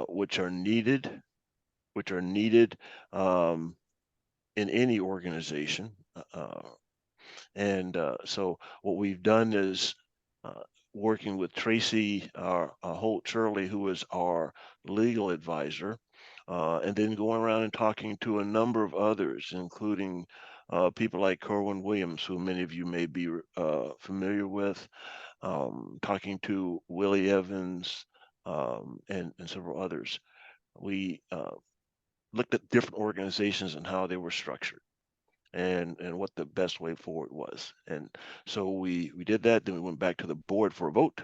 which are needed, which are needed um, in any organization. So what we've done is uh, working with Tracy Holt Shirley, who is our legal advisor, and then going around and talking to a number of others, including people like Corwin Williams, who many of you may be familiar with, talking to Willie Evans, and several others. We looked at different organizations and how they were structured and what the best way forward was. And so we did that. Then we went back to the board for a vote,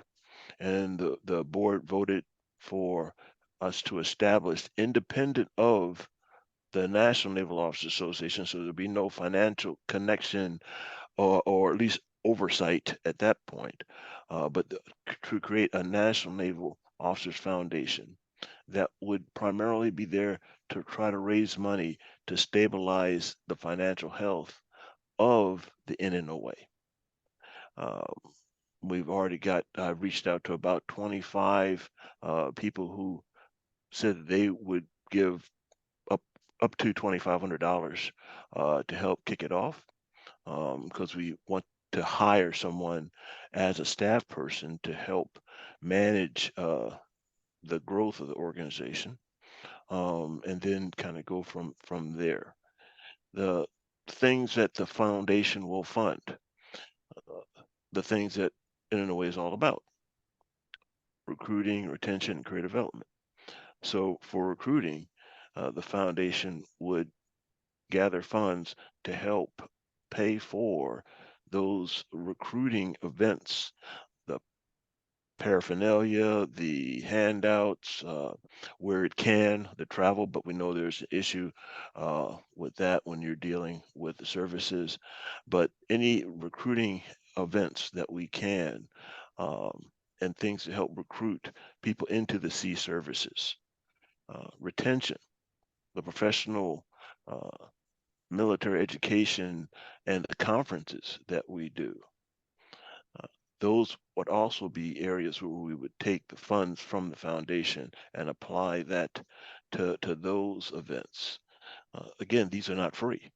and the board voted for us to establish, independent of the National Naval Officers Association, so there'd be no financial connection or at least oversight at that point, to create a National Naval Officers Foundation that would primarily be there to try to raise money to stabilize the financial health of the NNOA. Um, we've already got, I've reached out to about 25 people who said that they would give up up to $2,500 to help kick it off, because we want to hire someone as a staff person to help manage the growth of the organization, and then kind of go from there. The things that the foundation will fund, the things that in a way is all about: recruiting, retention, and career development. So for recruiting, the foundation would gather funds to help pay for those recruiting events, the paraphernalia, the handouts, where it can, the travel, but we know there's an issue with that when you're dealing with the services. But any recruiting events that we can, um, and things to help recruit people into the sea services, retention, the professional uh, military education, and the conferences that we do. Uh, those would also be areas where we would take the funds from the foundation and apply that to those events. Again, these are not free.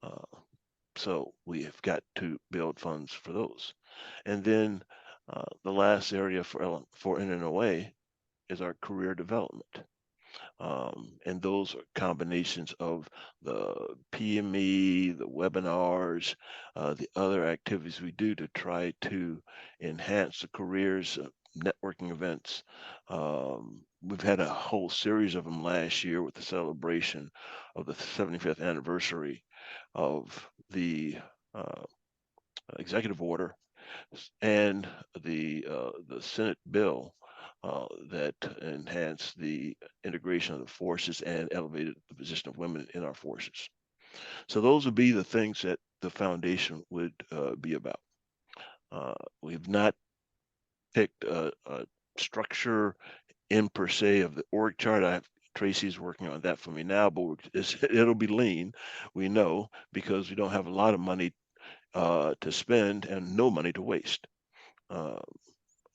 Uh, so we have got to build funds for those. And then the last area for NNOA is our career development. And those are combinations of the PME, the webinars, the other activities we do to try to enhance the careers, networking events. We've had a whole series of them last year with the celebration of the 75th anniversary of the uh, executive order and the Senate bill that enhanced the integration of the forces and elevated the position of women in our forces. So those would be the things that the foundation would be about. We've not picked a structure in per se of the org chart. Tracy's working on that for me now, but it'll be lean. We know, because we don't have a lot of money to spend and no money to waste. Uh,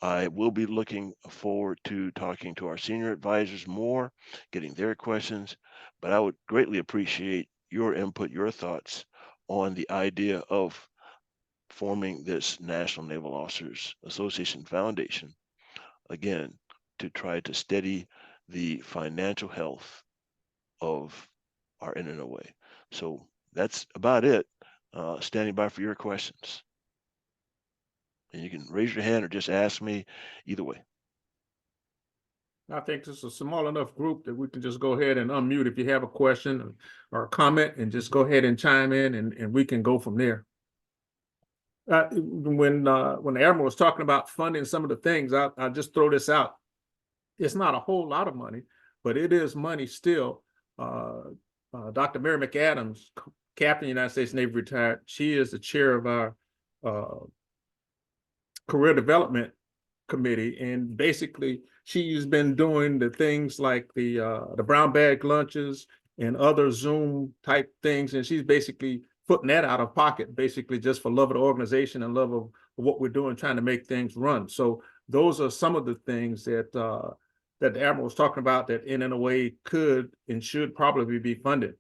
I will be looking forward to talking to our senior advisors more, getting their questions, but I would greatly appreciate your input, your thoughts on the idea of forming this National Naval Officers Association Foundation, again, to try to steady the financial health of our NNOA. So that's about it. Standing by for your questions. And you can raise your hand or just ask me, either way. I think this is a small enough group that we can just go ahead and unmute if you have a question or a comment, and just go ahead and chime in, and we can go from there. When the Admiral was talking about funding some of the things, I'll just throw this out. It's not a whole lot of money, but it is money still. Dr. Mary McAdams, Captain of the United States Navy retired, she is the chair of our career development committee, and basically she's been doing the things like the brown bag lunches and other Zoom type things, and she's basically putting that out of pocket, basically just for love of the organization and love of what we're doing, trying to make things run. So those are some of the things that that the admiral was talking about that NNOA could and should probably be funded.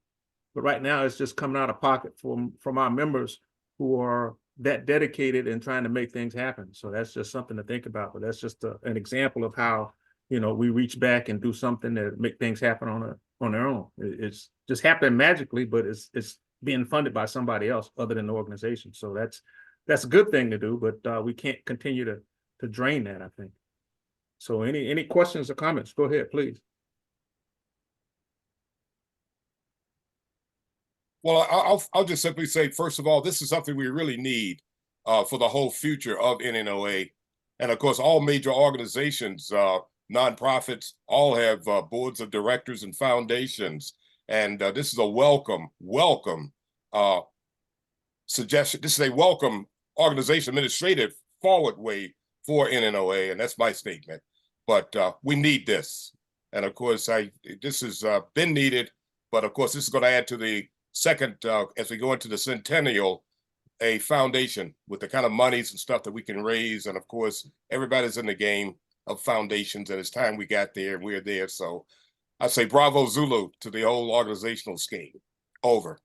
But right now, it's just coming out of pocket from our members who are that dedicated and trying to make things happen. So that's just something to think about. But that's just an example of how, you know, we reach back and do something to make things happen on their own. It's just happening magically, but it's being funded by somebody else other than the organization. So that's a good thing to do, but we can't continue to drain that, I think. So any questions or comments? Go ahead, please. Well, I'll just simply say, first of all, this is something we really need for the whole future of NNOA. And of course, all major organizations, nonprofits, all have boards of directors and foundations. And this is a welcome suggestion. This is a welcome organization administrative forward way for NNOA. And that's my statement. But we need this. And of course, this has been needed. But of course, this is going to add to the second, as we go into the centennial, a foundation with the kind of monies and stuff that we can raise. And of course, everybody's in the game of foundations, and it's time we got there and we're there. So I say bravo Zulu to the whole organizational scheme. Over.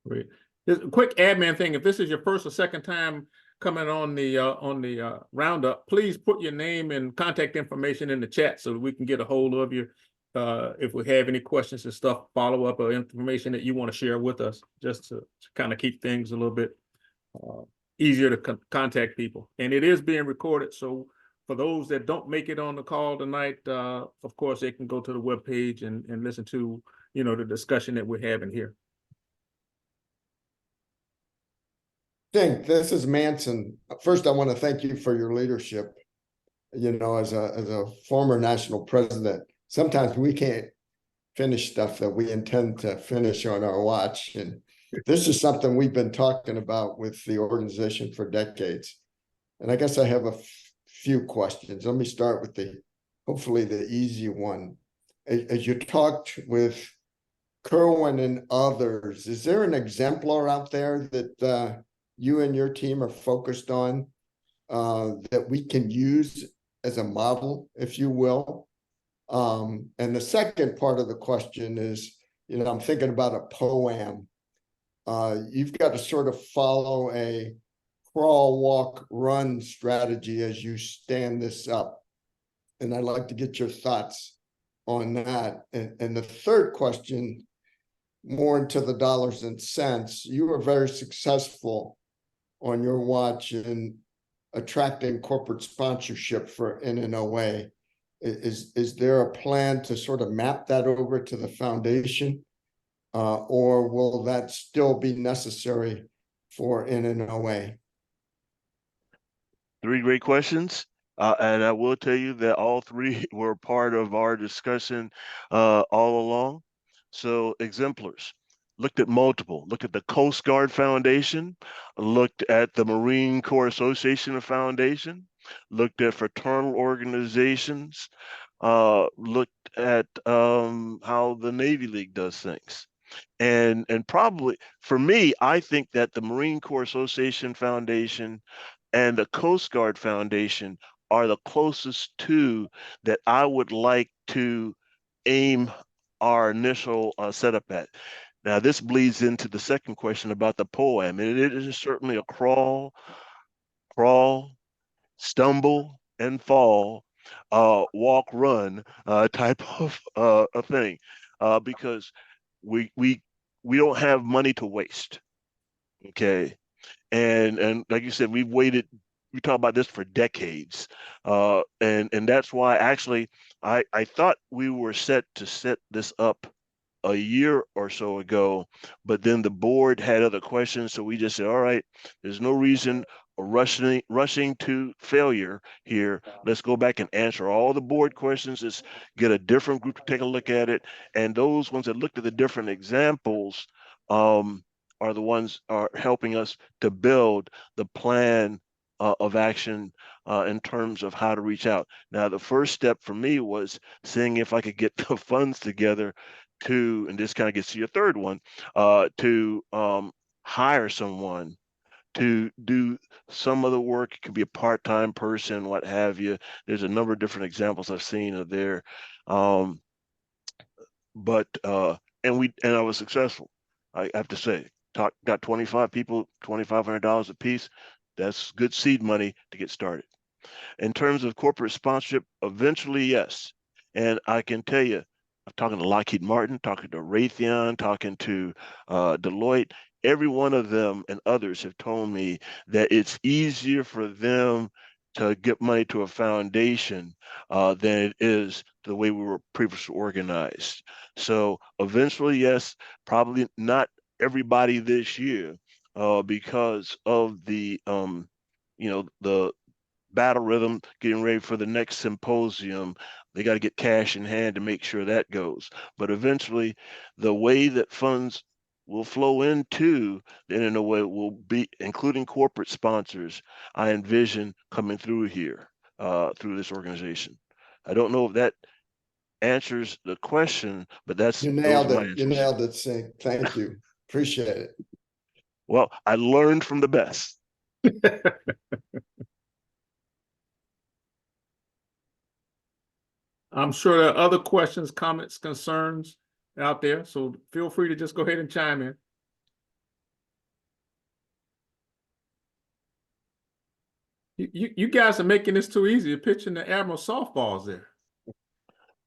Great. Just a quick admin thing. If this is your first or second time coming on the Roundup, please put your name and contact information in the chat so that we can get a hold of you. If we have any questions and stuff, follow up or information that you want to share with us, just to kind of keep things a little bit easier to contact people. And it is being recorded, so for those that don't make it on the call tonight, of course, they can go to the webpage and listen to, you know, the discussion that we're having here. Dink, this is Manson. First, I want to thank you for your leadership. You know, as a former national president, sometimes we can't finish stuff that we intend to finish on our watch. And this is something we've been talking about with the organization for decades. And I guess I have a few questions. Let me start with hopefully the easy one. As you talked with Kerwin and others, is there an exemplar out there that you and your team are focused on that we can use as a model, if you will? And the second part of the question is, you know, I'm thinking about a POAM. You've got to sort of follow a crawl, walk, run strategy as you stand this up. And I'd like to get your thoughts on that. And the third question, more into the dollars and cents, you were very successful on your watch in attracting corporate sponsorship for NNOA. Is there a plan to sort of map that over to the foundation, or will that still be necessary for NNOA? Three great questions. And I will tell you that all three were part of our discussion all along. So exemplars, looked at multiple, looked at the Coast Guard Foundation, looked at the Marine Corps Association of Foundation, looked at fraternal organizations, looked at how the Navy League does things. And probably for me, I think that the Marine Corps Association Foundation and the Coast Guard Foundation are the closest two that I would like to aim our initial setup at. Now, this bleeds into the second question about the POAM. And it is certainly a crawl, stumble, and fall, walk, run type of a thing, because we we we don't have money to waste. Okay, and like you said, we've waited. We talked about this for decades, and that's why actually I thought we were set to set this up a year or so ago, but then the board had other questions, so we just said, all right, there's no reason rushing to failure here. Let's go back and answer all the board questions. Let's get a different group to take a look at it, and those ones that looked at the different examples are the ones are helping us to build the plan of action in terms of how to reach out. Now, the first step for me was seeing if I could get the funds together to, and this kind of gets to your third one, to hire someone to do some of the work. It could be a part-time person, what have you. There's a number of different examples I've seen of there. Um, but and I was successful. I have to say, got 25 people, $2,500 a piece. That's good seed money to get started. In terms of corporate sponsorship, eventually, yes. And I can tell you, I'm talking to Lockheed Martin, talking to Raytheon, talking to Deloitte. Every one of them and others have told me that it's easier for them to get money to a foundation than it is the way we were previously organized. So eventually, yes, probably not everybody this year because of the battle rhythm, getting ready for the next symposium. They got to get cash in hand to make sure that goes. But eventually, the way that funds will flow into the NNOA will be, including corporate sponsors, I envision coming through here, through this organization. I don't know if that answers the question, but You those are nailed my it. You answers. nailed it, Sink. Thank you. Appreciate it. Well, I learned from the best. I'm sure there are other questions, comments, concerns out there, so feel free to just go ahead and chime in. You guys are making this too easy. You're pitching the Admiral softballs there.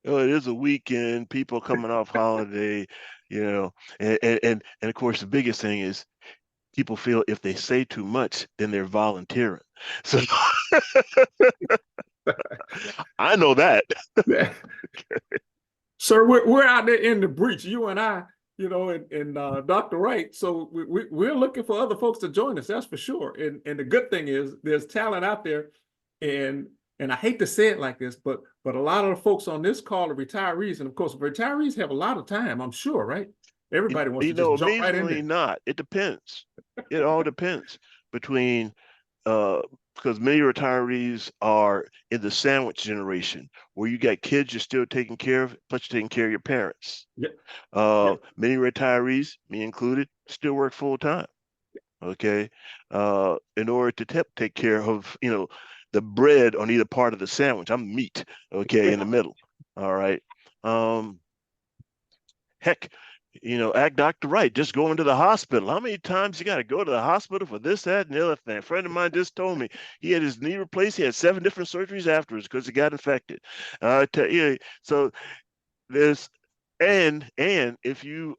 It is a weekend, people coming off holiday, and of course the biggest thing is people feel if they say too much, then they're volunteering. So I know that. Sir, we're out there in the breach, you and I, and Dr. Wright. So we're looking for other folks to join us, that's for sure. And the good thing is there's talent out there. And I hate to say it like this, but a lot of the folks on this call are retirees. And of course, retirees have a lot of time, I'm sure, right? Everybody wants to just jump right in Amazingly there. not. It depends. It all depends between because many retirees are in the sandwich generation where you got kids you're still taking care of, plus you're taking care of your parents. Yeah. Many retirees, me included, still work full time. Okay, in order to take care of the bread on either part of the sandwich. I'm meat. Okay, in the middle. All right. Um, Heck, act Dr. Right. Just going to the hospital. How many times you got to go to the hospital for this, that, and the other thing? A friend of mine just told me he had his knee replaced. He had 7 different surgeries afterwards because he got infected. So there's and if you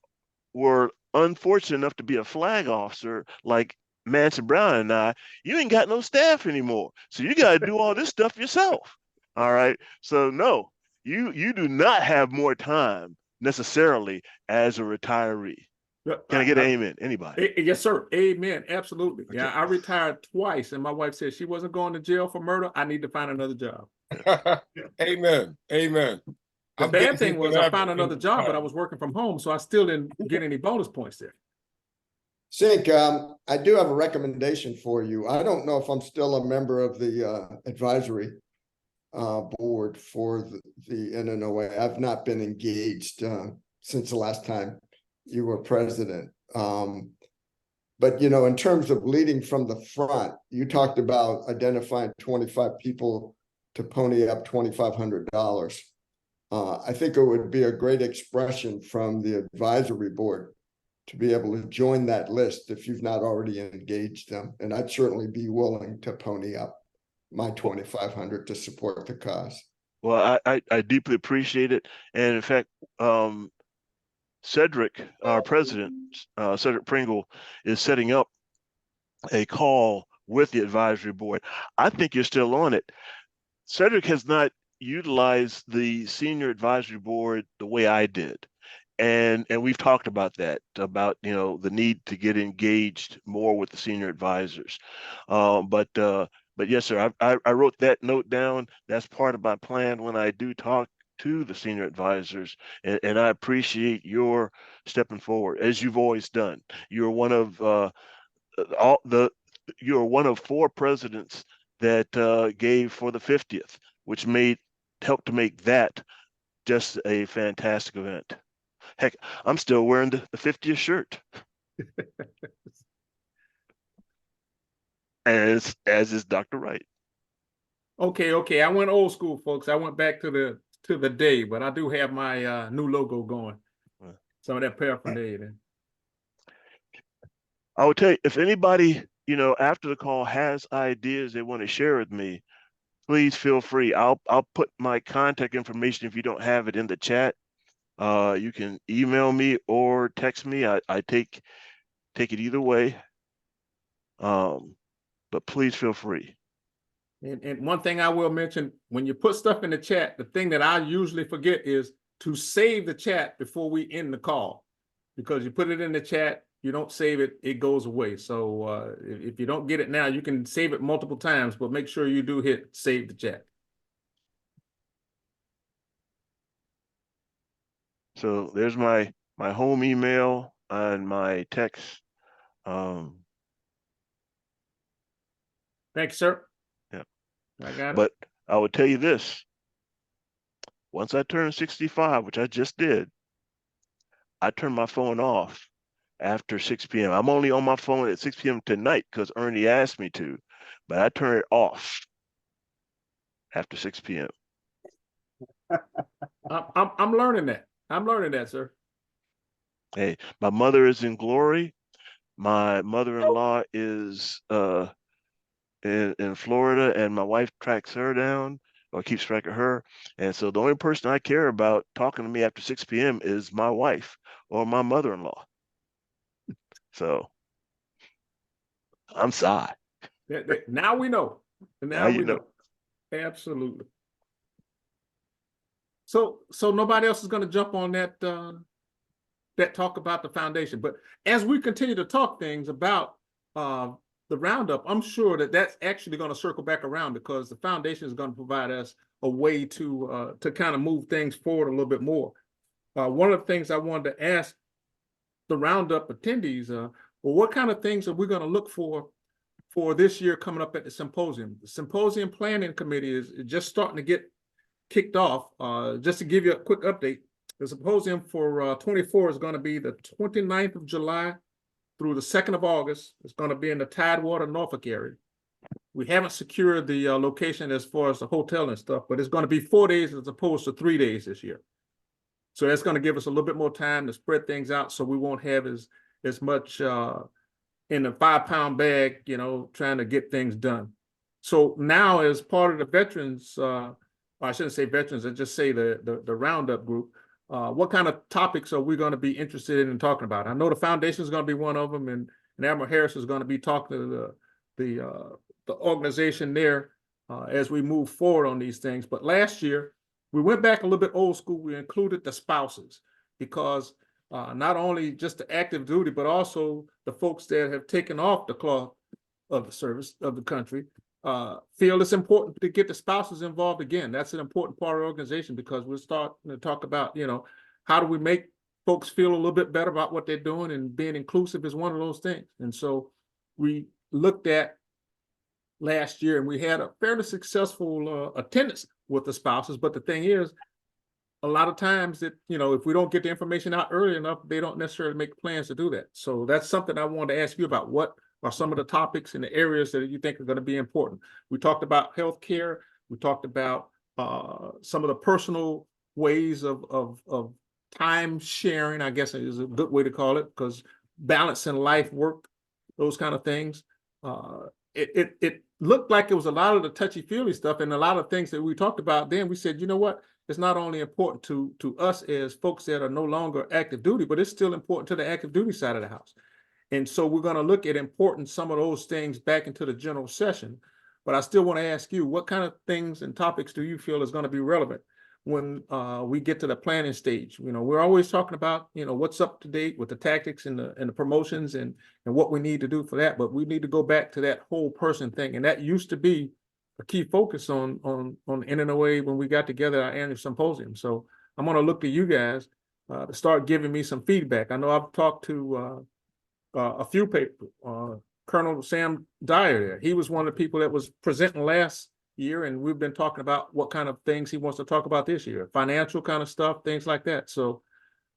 were unfortunate enough to be a flag officer like Manson Brown and I, you ain't got no staff anymore. So you got to do all this stuff yourself. All right. So no, you do not have more time necessarily as a retiree. Can I get an amen? Anybody? Yes, sir. Amen. Absolutely. Okay. Yeah, I retired twice, and my wife said she wasn't going to jail for murder. I need to find another job. Amen. Amen. The bad thing was I found another job, but I was working from home, so I still didn't get any bonus points there. Sink, I do have a recommendation for you. I don't know if I'm still a member of the advisory board for the NNOA. I've not been engaged since the last time you were president. But in terms of leading from the front, you talked about identifying 25 people to pony up $2,500. I think it would be a great expression from the advisory board to be able to join that list if you've not already engaged them. And I'd certainly be willing to pony up my 2,500 to support the cause. Well, I deeply appreciate it. And in fact, Cedric, our president, Cedric Pringle, is setting up a call with the advisory board. I think you're still on it. Cedric has not utilized the senior advisory board the way I did. And we've talked about that, about the need to get engaged more with the senior advisors. But yes, sir, I wrote that note down. That's part of my plan when I do talk to the senior advisors, and I appreciate your stepping forward as you've always done. You're one of all the you're one of 4 presidents that gave for the 50th, which helped to make that just a fantastic event. Heck, I'm still wearing the 50th shirt. as is Dr. Wright. Okay. I went old school, folks. I went back to the day, but I do have my new logo going. Some of that paraphernalia. I would tell you, if anybody, after the call has ideas they want to share with me, please feel free. I'll put my contact information if you don't have it in the chat. You can email me or text me. I take it either way. But please feel free. And one thing I will mention, when you put stuff in the chat, the thing that I usually forget is to save the chat before we end the call. Because you put it in the chat, you don't save it, it goes away. So if you don't get it now, you can save it multiple times, but make sure you do hit save the chat. So there's my home email and my text. Thanks, sir. Yeah. I got it. But I would tell you this. Once I turned 65, which I just did, I turned my phone off after 6 p.m. I'm only on my phone at 6 p.m. tonight because Ernie asked me to, but I turn it off after 6 p.m. I'm learning that. I'm learning that, sir. Hey, my mother is in glory. My mother-in-law is in Florida, and my wife tracks her down or keeps track of her. And so the only person I care about talking to me after 6 p.m. is my wife or my mother-in-law. So I'm sorry. Now we know. Now Now you we know. know. Absolutely. So nobody else is going to jump on that that talk about the foundation. But as we continue to talk things about the Roundup, I'm sure that that's actually going to circle back around because the foundation is going to provide us a way to kind of move things forward a little bit more. One of the things I wanted to ask the Roundup attendees, well, what kind of things are we going to look for this year coming up at the symposium? The Symposium Planning Committee is just starting to get kicked off. Just to give you a quick update, the symposium for 24 is going to be the 29th of July through the 2nd of August. It's going to be in the Tidewater, Norfolk area. We haven't secured the location as far as the hotel and stuff, but it's going to be 4 days as opposed to 3 days this year. So that's going to give us a little bit more time to spread things out so we won't have as much in a 5-pound bag, trying to get things done. So now as part of the veterans, I shouldn't say veterans, I just say the Roundup group, what kind of topics are we going to be interested in talking about? I know the foundation is going to be one of them, and Admiral Harris is going to be talking to the organization there as we move forward on these things. But last year, we went back a little bit old school. We included the spouses because not only just the active duty, but also the folks that have taken off the cloth of the service of the country feel it's important to get the spouses involved again. That's an important part of the organization because we'll start to talk about, how do we make folks feel a little bit better about what they're doing, and being inclusive is one of those things. And so we looked at last year and we had a fairly successful attendance with the spouses. But the thing is, a lot of times that, if we don't get the information out early enough, they don't necessarily make plans to do that. So that's something I wanted to ask you about. What are some of the topics and the areas that you think are going to be important? We talked about healthcare. We talked about some of the personal ways of time sharing, I guess is a good way to call it, because balancing life, work, those kind of things. It looked like it was a lot of the touchy-feely stuff and a lot of things that we talked about. Then we said, you know what? It's not only important to us as folks that are no longer active duty, but it's still important to the active duty side of the house. And so we're going to look at important some of those things back into the general session. But I still want to ask you, what kind of things and topics do you feel is going to be relevant when we get to the planning stage? We're always talking about, what's up to date with the tactics and the promotions and what we need to do for that. But we need to go back to that whole person thing. And that used to be a key focus on NNOA when we got together our annual symposium. So I'm going to look to you guys to start giving me some feedback. I know I've talked to a few people, Colonel Sam Dyer there. He was one of the people that was presenting last year, and we've been talking about what kind of things he wants to talk about this year, financial kind of stuff, things like that. So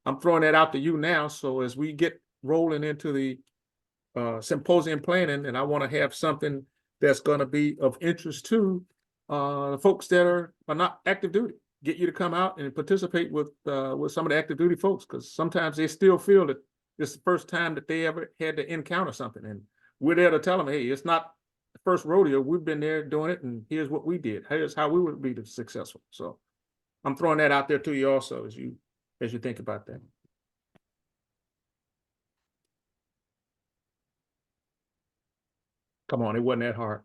I'm throwing that out to you now. So as we get rolling into the symposium planning, and I want to have something that's going to be of interest to folks that are not active duty. Get you to come out and participate with some of the active duty folks, because sometimes they still feel that it's the first time that they ever had to encounter something, and we're there to tell them, hey, it's not the first rodeo. We've been there doing it, and here's what we did. Here's how we would be successful. So I'm throwing that out there to you also as you think about that. Come on, it wasn't that hard.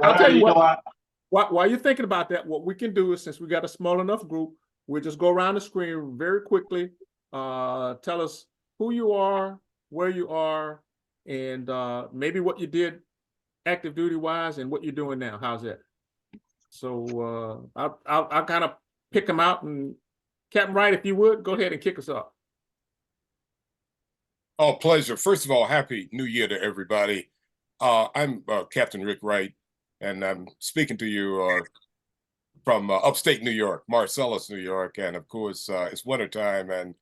I'll tell you what. While you're thinking about that, what we can do is, since we got a small enough group, we'll just go around the screen very quickly. Tell us who you are, where you are, and maybe what you did active duty wise and what you're doing now. How's that? So I'll kind of pick them out, and Captain Wright, if you would, go ahead and kick us off. Oh, pleasure. First of all, Happy New Year to everybody. I'm Captain Rick Wright, and I'm speaking to you from upstate New York, Marcellus, New York. And of course, it's wintertime, and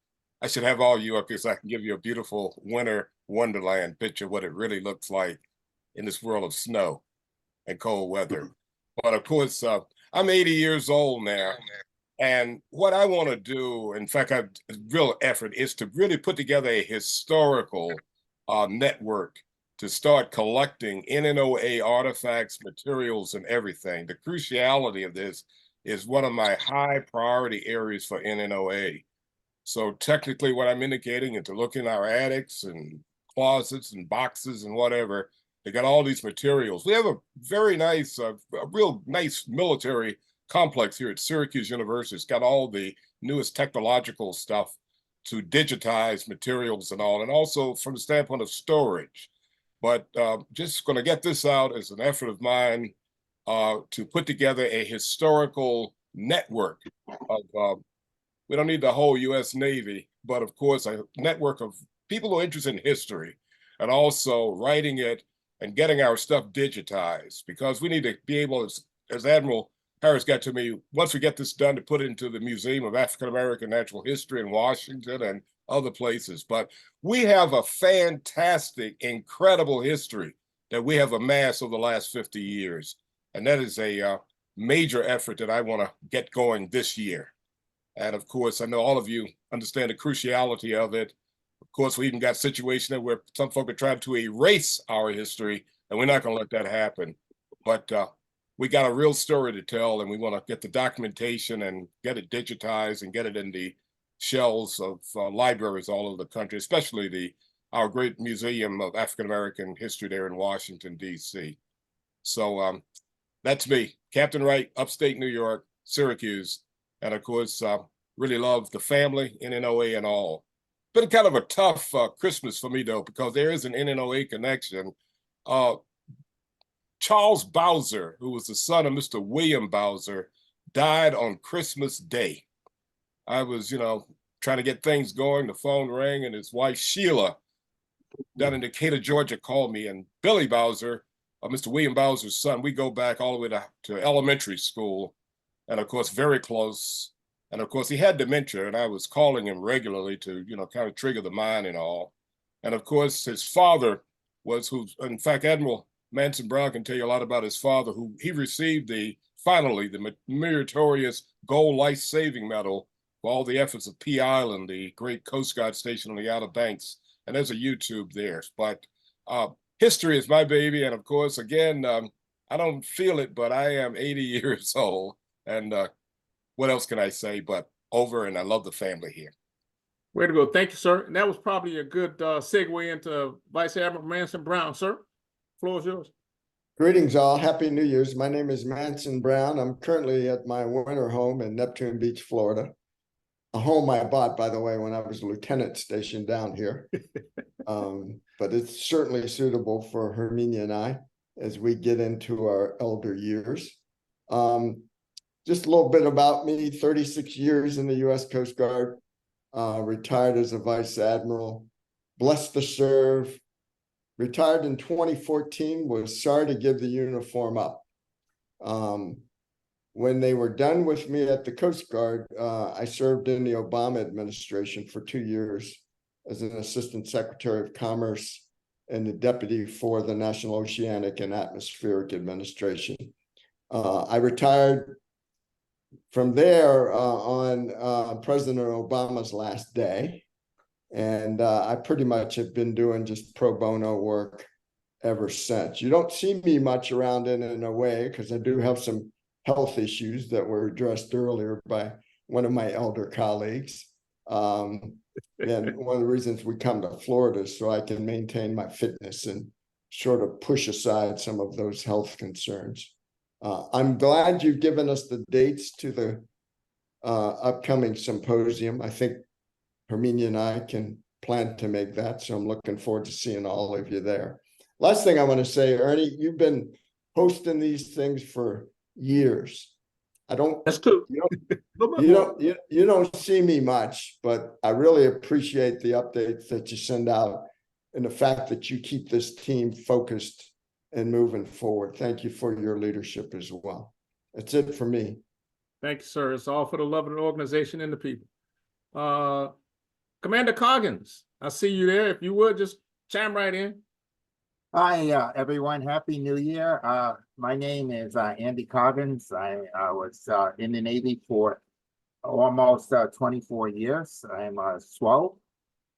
I should have all you up here so I can give you a beautiful winter wonderland picture of what it really looks like in this world of snow and cold weather. But of course, I'm 80 years old now. And what I want to do, in fact, a real effort is to really put together a historical network to start collecting NNOA artifacts, materials, and everything. The cruciality of this is one of my high priority areas for NNOA. So technically what I'm indicating is to look in our attics and closets and boxes and whatever. They got all these materials. We have a very nice, a real nice military complex here at Syracuse University. It's got all the newest technological stuff to digitize materials and all, and also from the standpoint of storage. But just going to get this out as an effort of mine to put together a historical network of, we don't need the whole US Navy, but of course a network of people who are interested in history, and also writing it and getting our stuff digitized, because we need to be able, as Admiral Harris got to me, once we get this done, to put it into the Museum of African American Natural History in Washington and other places. But we have a fantastic, incredible history that we have amassed over the last 50 years. And that is a major effort that I want to get going this year. And of course, I know all of you understand the cruciality of it. Of course, we even got a situation where some folk are trying to erase our history, and we're not going to let that happen. But we got a real story to tell, and we want to get the documentation and get it digitized and get it in the shelves of libraries all over the country, especially our great Museum of African American History there in Washington, D.C. So that's me, Captain Wright, upstate New York, Syracuse. And of course, really love the family, NNOA and all. Been kind of a tough Christmas for me, though, because there is an NNOA connection. Charles Bowser, who was the son of Mr. William Bowser, died on Christmas Day. I was, trying to get things going. The phone rang, and his wife, Sheila, down in Decatur, Georgia, called me. And Billy Bowser, Mr. William Bowser's son, we go back all the way to elementary school. And of course, very close. And of course, he had dementia, and I was calling him regularly to, kind of trigger the mind and all. And of course, his father in fact, Admiral Manson Brown can tell you a lot about his father, who he received finally the meritorious Gold Life-Saving Medal for all the efforts of Pea Island, the great Coast Guard station on the Outer Banks. And there's a YouTube there. But history is my baby. And of course, again, I don't feel it, but I am 80 years old. And what else can I say but over, and I love the family here. Way to go. Thank you, sir. And that was probably a good segue into Vice Admiral Manson Brown, sir. Floor is yours. Greetings all. Happy New Year's. My name is Manson Brown. I'm currently at my winter home in Neptune Beach, Florida. A home I bought, by the way, when I was a lieutenant stationed down here. But it's certainly suitable for Herminia and I as we get into our elder years. Just a little bit about me, 36 years in the U.S. Coast Guard, retired as a Vice Admiral, blessed to serve, retired in 2014, was sorry to give the uniform up. When they were done with me at the Coast Guard, I served in the Obama administration for 2 years as an Assistant Secretary of Commerce and the deputy for the National Oceanic and Atmospheric Administration. I retired from there on President Obama's last day. And I pretty much have been doing just pro bono work ever since. You don't see me much around in a way because I do have some health issues that were addressed earlier by one of my elder colleagues. And one of the reasons we come to Florida is so I can maintain my fitness and sort of push aside some of those health concerns. I'm glad you've given us the dates to the upcoming symposium. I think Herminia and I can plan to make that, so I'm looking forward to seeing all of you there. Last thing I want to say, Ernie, you've been hosting these things for years. That's true. You don't see me much, but I really appreciate the updates that you send out and the fact that you keep this team focused and moving forward. Thank you for your leadership as well. That's it for me. Thank you, sir. It's all for the love of the organization and the people. Commander Coggins, I see you there. If you would, just chime right in. Hi, everyone. Happy New Year. My name is Andy Coggins. I was in the Navy for almost 24 years. I'm a SWO,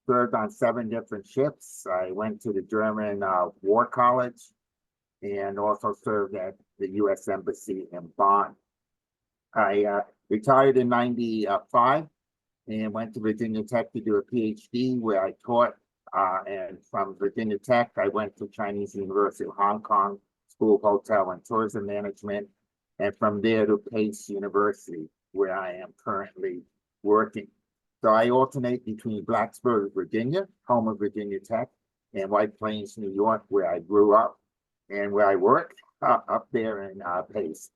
served on 7 different ships. I went to the German War College and also served at the U.S. Embassy in Bonn. I retired in 95 and went to Virginia Tech to do a PhD where I taught. And from Virginia Tech, I went to Chinese University of Hong Kong School of Hotel and Tourism Management, and from there to Pace University, where I am currently working. So I alternate between Blacksburg, Virginia, home of Virginia Tech, and White Plains, New York, where I grew up and where I work up there in Pace.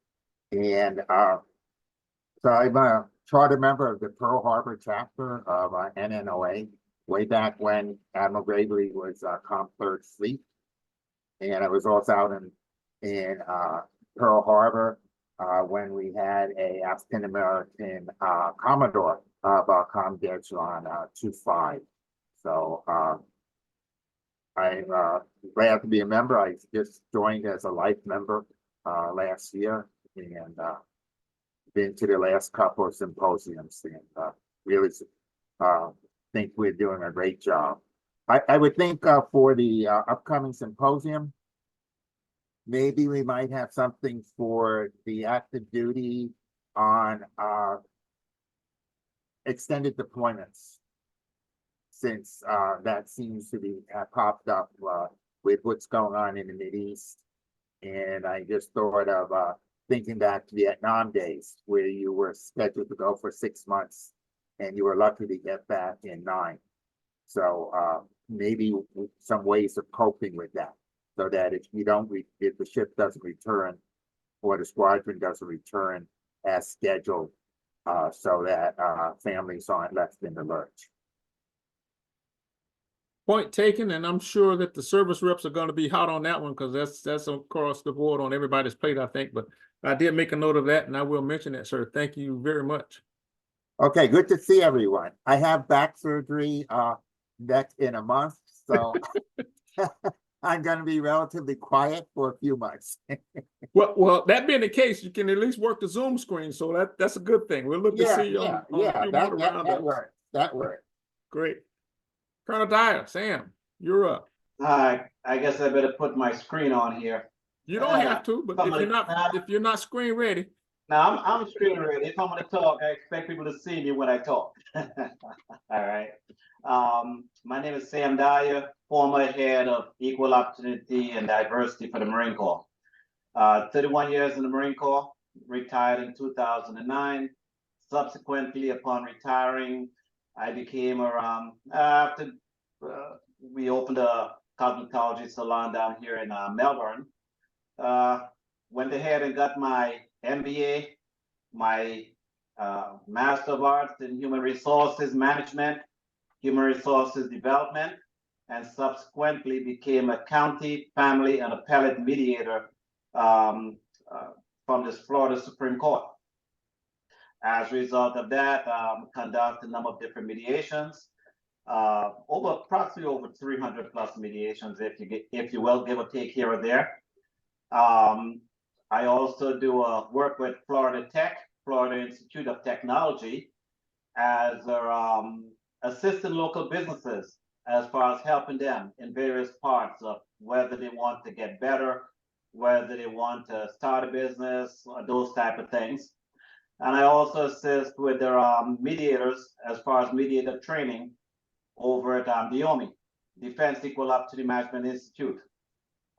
And so I'm a charter member of the Pearl Harbor chapter of NNOA, way back when Admiral Gravely was Comp Third Fleet. And I was also out in Pearl Harbor when we had a African-American Commodore of Comdetch on 2-5. So I'm glad to be a member. I just joined as a life member last year and been to the last couple of symposiums and really think we're doing a great job. I would think for the upcoming symposium, maybe we might have something for the active duty on extended deployments, since that seems to be popped up with what's going on in the Mideast. And I just thought of thinking back to Vietnam days, where you were scheduled to go for 6 months and you were lucky to get back in 9. So maybe some ways of coping with that, so that if the ship doesn't return or the squadron doesn't return as scheduled, so that families aren't left in the lurch. Point taken, and I'm sure that the service reps are going to be hot on that one, because that's across the board on everybody's plate, I think. But I did make a note of that, and I will mention that, sir. Thank you very much. Okay, good to see everyone. I have back surgery next in a month, so I'm going to be relatively quiet for a few months. Well, that being the case, you can at least work the Zoom screen, so that's a good thing. We'll look to see you on a few more roundups. That works. Great. Colonel Dyer, Sam, you're up. Hi, I guess I better put my screen on here. You don't have to, but if you're not screen ready. Now I'm screen ready. If I'm gonna talk, I expect people to see me when I talk. All right. My name is Sam Dyer, former head of Equal Opportunity and Diversity for the Marine Corps. 31 years in the Marine Corps, retired in 2009. Subsequently, upon retiring, I became after we opened a cosmetology salon down here in Melbourne. Went ahead and got my MBA, my Master of Arts in Human Resources Management, Human Resources Development, and subsequently became a county, family, and appellate mediator from this Florida Supreme Court. As a result of that, conduct a number of different mediations. approximately over 300 plus mediations, if you will, give or take here or there. Um, I also do work with Florida Tech, Florida Institute of Technology, as assisting local businesses as far as helping them in various parts of whether they want to get better, whether they want to start a business, or those type of things. And I also assist with their mediators as far as mediator training over at DIOMI, Defense Equal Opportunity Management Institute.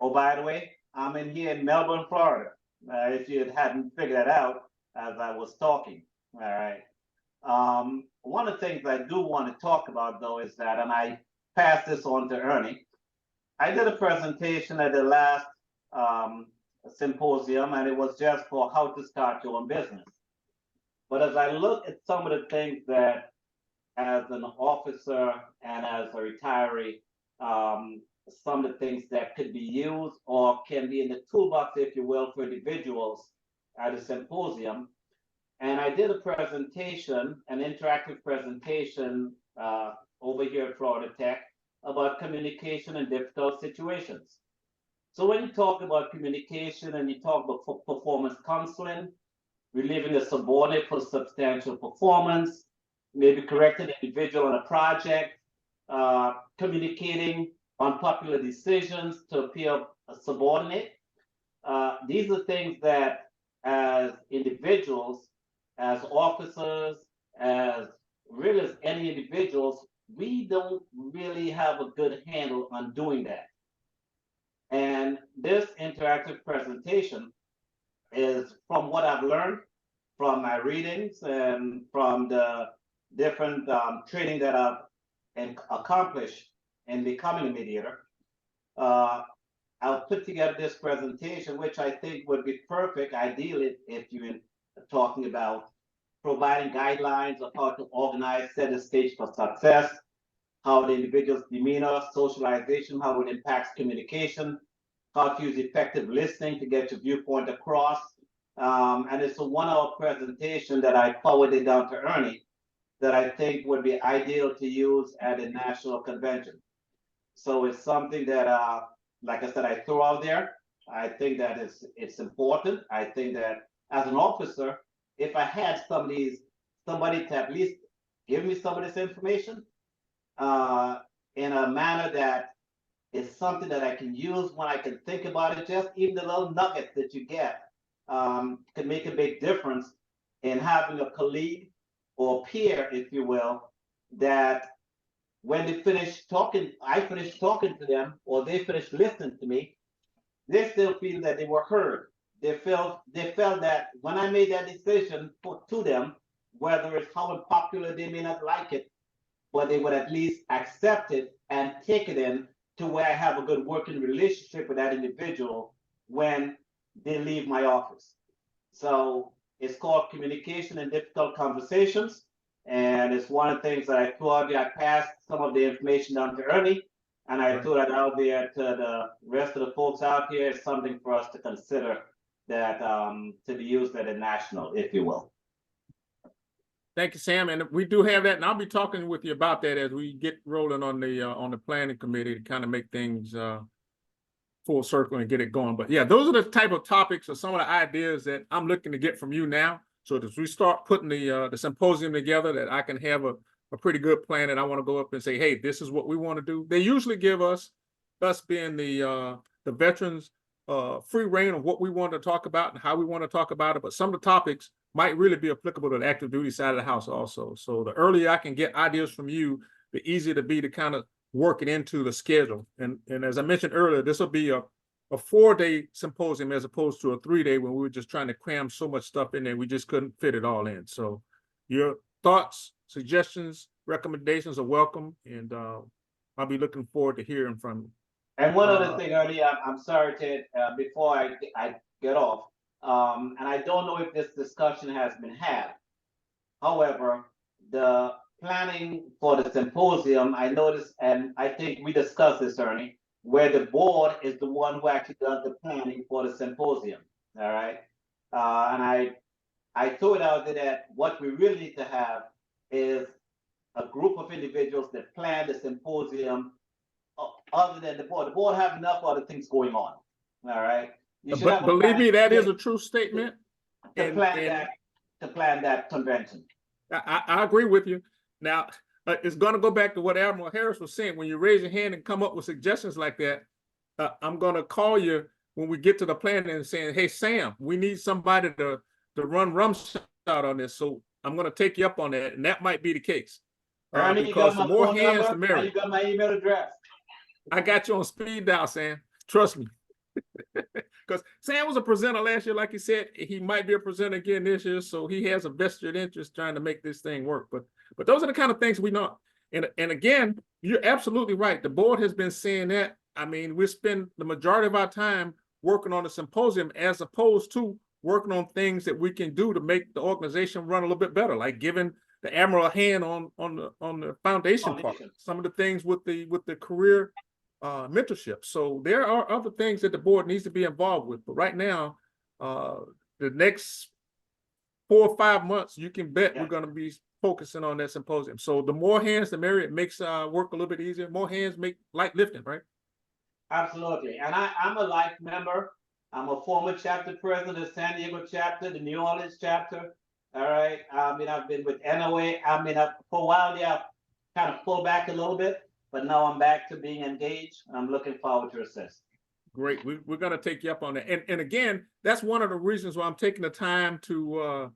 Oh, by the way, I'm in here in Melbourne, Florida. If you hadn't figured that out as I was talking. All right. One of the things I do want to talk about, though, is that, and I pass this on to Ernie, I did a presentation at the last symposium, and it was just for how to start your own business. But as I look at some of the things that, as an officer and as a retiree, some of the things that could be used or can be in the toolbox, if you will, for individuals at a symposium. And I did a presentation, an interactive presentation over here at Florida Tech about communication in difficult situations. So when you talk about communication and you talk about performance counseling, relieving a subordinate for substantial performance, maybe correcting an individual on a project, communicating unpopular decisions to appear a subordinate. These are things that, as individuals, as officers, as really as any individuals, we don't really have a good handle on doing that. And this interactive presentation is from what I've learned from my readings and from the different training that I've accomplished in becoming a mediator. I'll put together this presentation, which I think would be perfect, ideally, if you're talking about providing guidelines of how to organize, set a stage for success, how the individual's demeanor, socialization, how it impacts communication, how to use effective listening to get your viewpoint across. And it's a 1 hour presentation that I forwarded down to Ernie that I think would be ideal to use at a national convention. So it's something that, like I said, I throw out there. I think that it's important. I think that as an officer, if I had somebody to at least give me some of this information in a manner that is something that I can use when I can think about it, just even the little nuggets that you get can make a big difference in having a colleague or peer, if you will, that when they finish talking, I finish talking to them, or they finish listening to me, they still feel that they were heard. They felt that when I made that decision to them, whether it's how unpopular they may not like it, but they would at least accept it and take it in to where I have a good working relationship with that individual when they leave my office. So it's called Communication in Difficult Conversations. And it's one of the things that I thought I passed some of the information down to Ernie, and I threw that out there to the rest of the folks out here. It's something for us to consider that to be used at a national, if you will. Thank you, Sam. And we do have that, and I'll be talking with you about that as we get rolling on the planning committee to kind of make things full circle and get it going. But yeah, those are the type of topics or some of the ideas that I'm looking to get from you now. So as we start putting the symposium together, that I can have a pretty good plan, and I want to go up and say, hey, this is what we want to do. They usually give us being the veterans, free reign of what we want to talk about and how we want to talk about it. But some of the topics might really be applicable to the active duty side of the house also. So the earlier I can get ideas from you, the easier to be to kind of work it into the schedule. And as I mentioned earlier, this will be a 4-day symposium as opposed to a 3-day when we were just trying to cram so much stuff in there. We just couldn't fit it all in. So your thoughts, suggestions, recommendations are welcome. And I'll be looking forward to hearing from you. And one other thing, Ernie, I'm sorry, Ted, before I get off, and I don't know if this discussion has been had. However, the planning for the symposium, I noticed, and I think we discussed this, Ernie, where the board is the one who actually does the planning for the symposium. All right. And I threw it out there that what we really need to have is a group of individuals that plan the symposium other than the board. The board have enough other things going on. All right. You should But have a believe plan me, that is to a true statement. And plan that convention. I agree with you. Now, it's going to go back to what Admiral Harris was saying. When you raise your hand and come up with suggestions like that, I'm going to call you when we get to the plan and saying, hey, Sam, we need somebody to run rumshot on this. So I'm going to take you up on that. And that might be the case. Ernie, because the more hands, the and merrier. you got my email address. I got you on speed dial, Sam. Trust me. Because Sam was a presenter last year, like he said, he might be a presenter again this year, so he has a vested interest trying to make this thing work. But those are the kind of things we know. And again, you're absolutely right. The board has been saying that. I mean, we spend the majority of our time working on the symposium as opposed to working on things that we can do to make the organization run a little bit better, like giving the Admiral a hand on the foundation part. Some of the things with the career mentorship. So there are other things that the board needs to be involved with. But right now, the next 4 or 5 months, you can bet we're going to be focusing on that symposium. So the more hands, the merrier. It makes work a little bit easier. More hands make light lifting, right? Absolutely. And I'm a life member. I'm a former chapter president of the San Diego chapter, the New Orleans chapter. All right. I mean, I've been with NOA. I mean, for a while there, I've kind of pulled back a little bit, but now I'm back to being engaged, and I'm looking forward to assist. Great. We're going to take you up on that. And again, that's one of the reasons why I'm taking the time to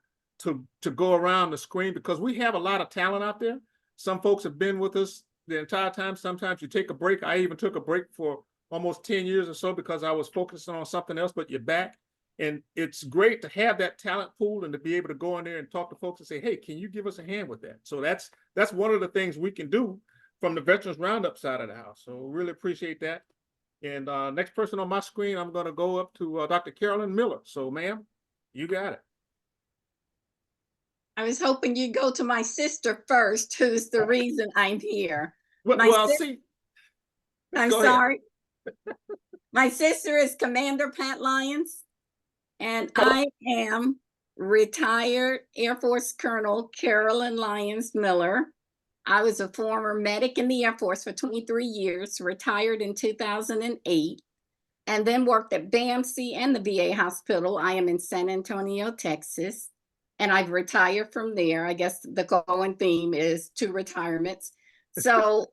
go around the screen, because we have a lot of talent out there. Some folks have been with us the entire time. Sometimes you take a break. I even took a break for almost 10 years or so because I was focusing on something else, but you're back. And it's great to have that talent pool and to be able to go in there and talk to folks and say, hey, can you give us a hand with that? So that's one of the things we can do from the Veterans Roundup side of the house. So really appreciate that. And next person on my screen, I'm going to go up to Dr. Carolyn Miller. So, ma'am, you got it. I was hoping you'd go to my sister first, who's the reason I'm here. Well, see. I'm sorry. My sister is Commander Pat Lyons, and I am retired Air Force Colonel Carolyn Lyons Miller. I was a former medic in the Air Force for 23 years, retired in 2008, and then worked at BAMC and the VA hospital. I am in San Antonio, Texas, and I've retired from there. I guess the going theme is 2 retirements. So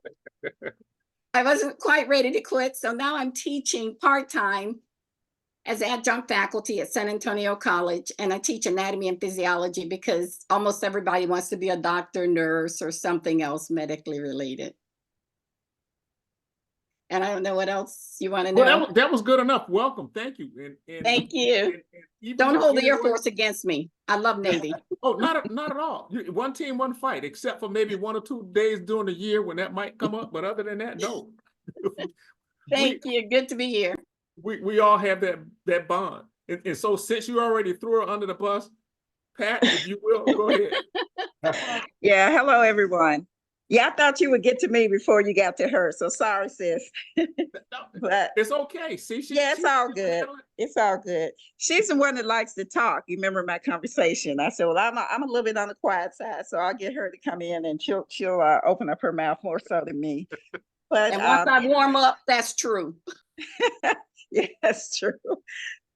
I wasn't quite ready to quit. So now I'm teaching part-time as adjunct faculty at San Antonio College, and I teach anatomy and physiology because almost everybody wants to be a doctor, nurse, or something else medically related. And I don't know what else you want to know. Well, that was good enough. Welcome. Thank you. Thank you. Don't hold the Air Force against me. I love Navy. Oh, not at all. One team, one fight, except for maybe 1 or 2 days during the year when that might come up. But other than that, no. Thank you. Good to be here. We all have that bond. And so since you already threw her under the bus, Pat, if you will, go ahead. Yeah, hello, everyone. Yeah, I thought you would get to me before you got to her. So sorry, sis. But it's okay. See, it's all good. It's all good. She's the one that likes to talk. You remember my conversation? I said, well, I'm a little bit on the quiet side, so I'll get her to come in and she'll open up her mouth more so than me. But and once I warm up, that's true. Yeah, that's true.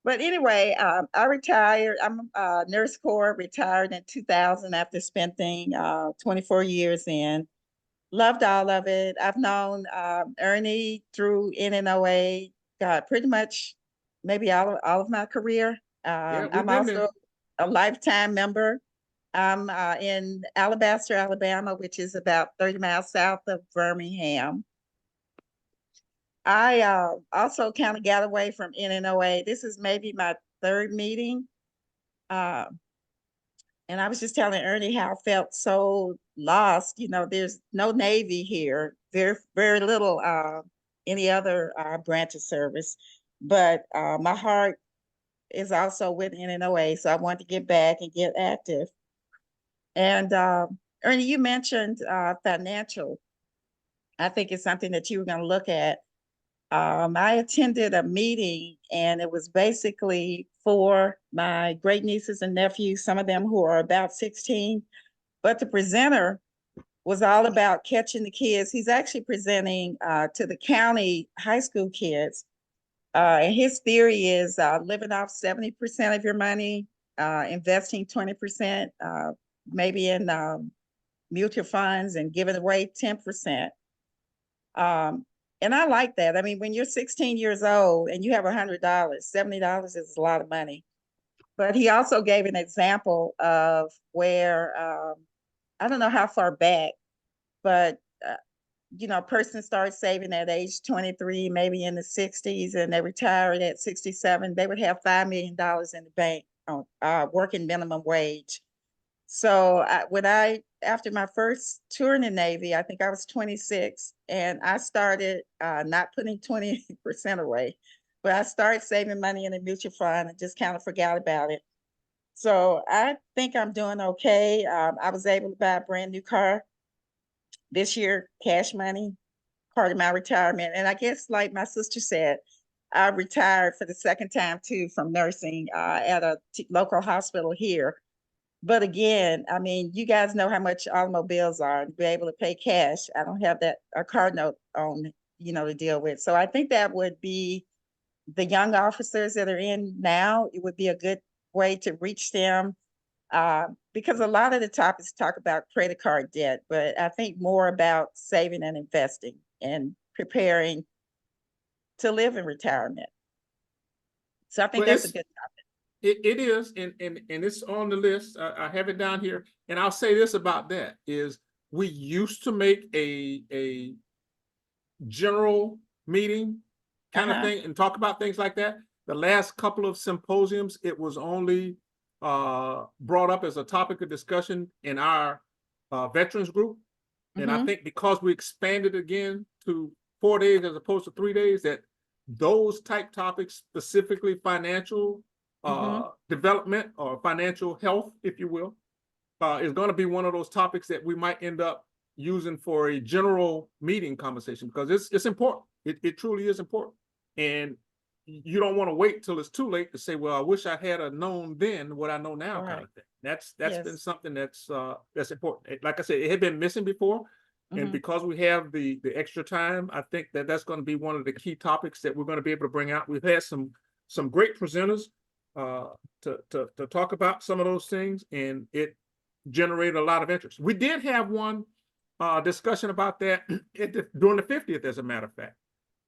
But anyway, I retired. I'm nurse corps, retired in 2000 after spending 24 years in. Loved all of it. I've known Ernie through NNOA, God, pretty much maybe all of my career. I'm also a lifetime member. I'm in Alabaster, Alabama, which is about 30 miles south of Birmingham. I also kind of got away from NNOA. This is maybe my 3rd meeting. And I was just telling Ernie how I felt so lost. You know, there's no Navy here. There's very little any other branch of service. But my heart is also with NNOA, so I want to get back and get active. And Ernie, you mentioned financial. I think it's something that you were going to look at. I attended a meeting, and it was basically for my great nieces and nephews, some of them who are about 16. But the presenter was all about catching the kids. He's actually presenting to the county high school kids. And his theory is living off 70% of your money, investing 20%, maybe in mutual funds, and giving away 10%. And I like that. I mean, when you're 16 years old and you have $100, $70 is a lot of money. But he also gave an example of where, I don't know how far back, but a person starts saving at age 23, maybe in the 60s, and they retired at 67, they would have $5 million in the bank on working minimum wage. So after my first tour in the Navy, I think I was 26, and I started not putting 20% away, but I started saving money in a mutual fund and just kind of forgot about it. So I think I'm doing okay. I was able to buy a brand new car this year, cash money, part of my retirement. And I guess, like my sister said, I retired for the second time too from nursing at a local hospital here. But again, I mean, you guys know how much automobiles are, to be able to pay cash. I don't have a car note on, to deal with. So I think that would be the young officers that are in now. It would be a good way to reach them, because a lot of the topics talk about credit card debt, but I think more about saving and investing and preparing to live in retirement. So I think Well, that's a good topic. It is, and it's on the list. I have it down here, and I'll say this about that is we used to make a general meeting kind of thing and talk about things like that. The last couple of symposiums, it was only brought up as a topic of discussion in our veterans group. And I think because we expanded again to 4 days as opposed to 3 days, that those type topics, specifically financial development or financial health, if you will, is going to be one of those topics that we might end up using for a general meeting conversation, because it's important. It truly is important. And you don't want to wait till it's too late to say, well, I wish I had known then what I know now, kind of thing. That's been something that's important. Like I said, it had been missing before. And because we have the extra time, I think that's going to be one of the key topics that we're going to be able to bring out. We've had some great presenters to talk about some of those things, and it generated a lot of interest. We did have one discussion about that during the 50th, as a matter of fact,